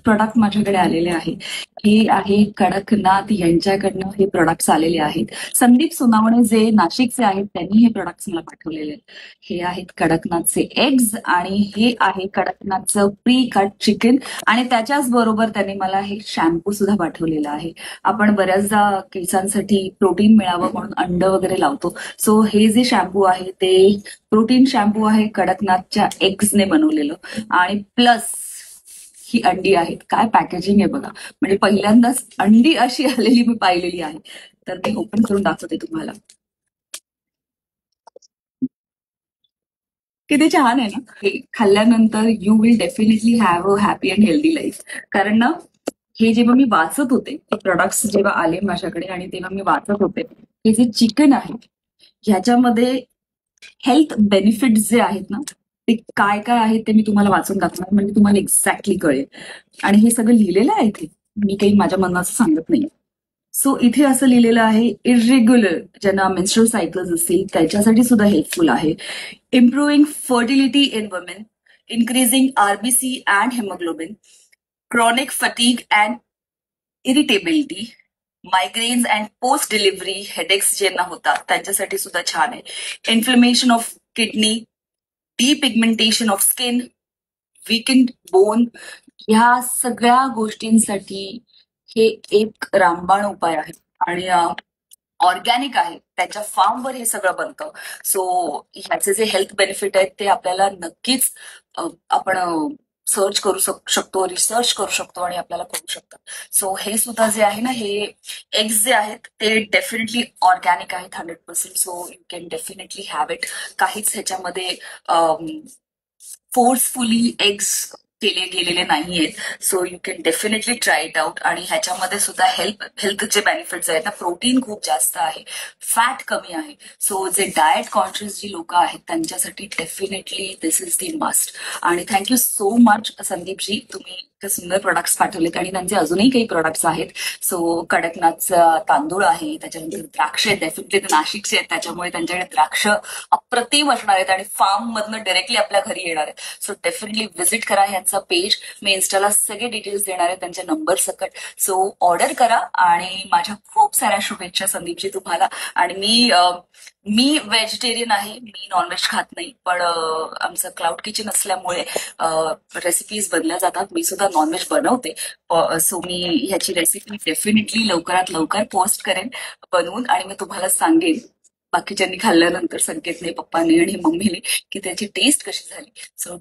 Product माझ्याकडे आलेले आहे. हे आहे कडकनाथ यांच्याकडनं हे प्रोडक्ट्स आलेले आहेत. संदीप सोनावणे जे नाशिकचे आहेत त्यांनी हे प्रोडक्ट्स मला पाठवलेले आहेत. हे आहेत कडकनाथचे एग्ज आणि हे आहे कडकनाथचं प्री कट चिकन आणि त्याच्याच बरोबर त्यांनी मला हे शॅम्पू सुद्धा पाठवलेलं आहे. आपण बऱ्याचदा केसांसाठी प्रोटीन मिळावं म्हणून अंड वगैरे लावतो. सो हे जे शॅम्पू आहे ते प्रोटीन शॅम्पू आहे कडकनाथच्या एग्सने बनवलेलं आणि प्लस ही अंडी आहेत. काय पॅकेजिंग आहे बघा, म्हणजे पहिल्यांदाच अंडी अशी आलेली मी पाहिलेली आहे. तर मी ओपन करून दाखवते तुम्हाला. किती छान आहे ना. हे खाल्ल्यानंतर you will definitely have a happy and healthy life. कारण ना हे जेव्हा मी वाचत होते, हे प्रोडक्ट्स जेव्हा आले माझ्याकडे आणि तेव्हा मी वाचत होते, हे जे चिकन आहे ह्याच्यामध्ये हेल्थ बेनिफिट्स जे आहेत ना ते काय काय आहेत ते मी तुम्हाला वाचून दाखवणार, म्हणजे तुम्हाला एक्झॅक्टली कळेल. आणि हे सगळं लिहिलेलं आहे इथे, मी काही माझ्या मनाचं सांगत नाही. सो इथे असं लिहिलेलं आहे, इरेग्युलर ज्यांना मेन्स्ट्रुअल सायकल्स असतील त्याच्यासाठी सुद्धा हेल्पफुल आहे. Improving fertility in women, increasing RBC and haemoglobin, chronic fatigue and irritability, migraines and post delivery headaches ज्यांना होतात त्यांच्यासाठी सुद्धा छान आहे. Inflammation of kidney, depigmentation of skin, weekend bone, ह्या सगळ्या गोष्टींसाठी हे एक रामबाण उपाय आहे. आणि ऑर्गॅनिक आहे, त्यांच्या फार्मवर हे सगळं बनतं. सो ह्याचे जे हेल्थ बेनिफिट आहेत ते आपल्याला नक्कीच आपण सर्च करू शकतो, रिसर्च करू शकतो आणि आपल्याला कळू शकतं. सो हे सुद्धा जे आहे ना, हे एग्स जे आहेत ते डेफिनेटली ऑर्गॅनिक आहेत 100%. So you can definitely have it. काहीच ह्याच्यामध्ये फोर्सफुली एग्स केले गेलेले नाहीयेत. So you can definitely try it out. आणि ह्याच्यामध्ये सुद्धा हेल्थचे बेनिफिट्स आहेत ना, प्रोटीन खूप जास्त आहे, फॅट कमी आहे. सो जे डाएट कॉन्शियस जी लोक आहेत त्यांच्यासाठी definitely this is the must. आणि थँक्यू सो मच संदीपजी, तुम्ही इतके सुंदर प्रोडक्ट्स पाठवलेत आणि त्यांचे अजूनही काही प्रोडक्ट्स आहेत. सो कडकनाथचा तांदूळ आहे, त्याच्यानंतर द्राक्ष आहेत, डेफिनेटली ते नाशिकचे आहेत त्याच्यामुळे त्यांच्याकडे द्राक्ष अप्रतिम असणार आहेत आणि फार्म मधनं डायरेक्टली आपल्या घरी येणार आहेत. सो डेफिनेटली व्हिजिट करा यांचा पेज. मी इन्स्टाला सगळे डिटेल्स देणार आहे त्यांच्या नंबर सकट. सो ऑर्डर करा आणि माझ्या खूप साऱ्या शुभेच्छा संदीपजी तुम्हाला. आणि मी व्हेजिटेरियन आहे, मी नॉनव्हेज खात नाही, पण आमचं क्लाउड किचन असल्यामुळे रेसिपीज बनल्या जातात. मी सुद्धा नॉनव्हेज बनवते. सो मी ह्याची रेसिपी डेफिनेटली लवकरात लवकर पोस्ट करेन बनवून आणि मी तुम्हाला सांगेन बाकीच्यांनी खाल्ल्यानंतर, संकेतने, पप्पाने आणि मम्मीने, की त्याची टेस्ट कशी झाली. सो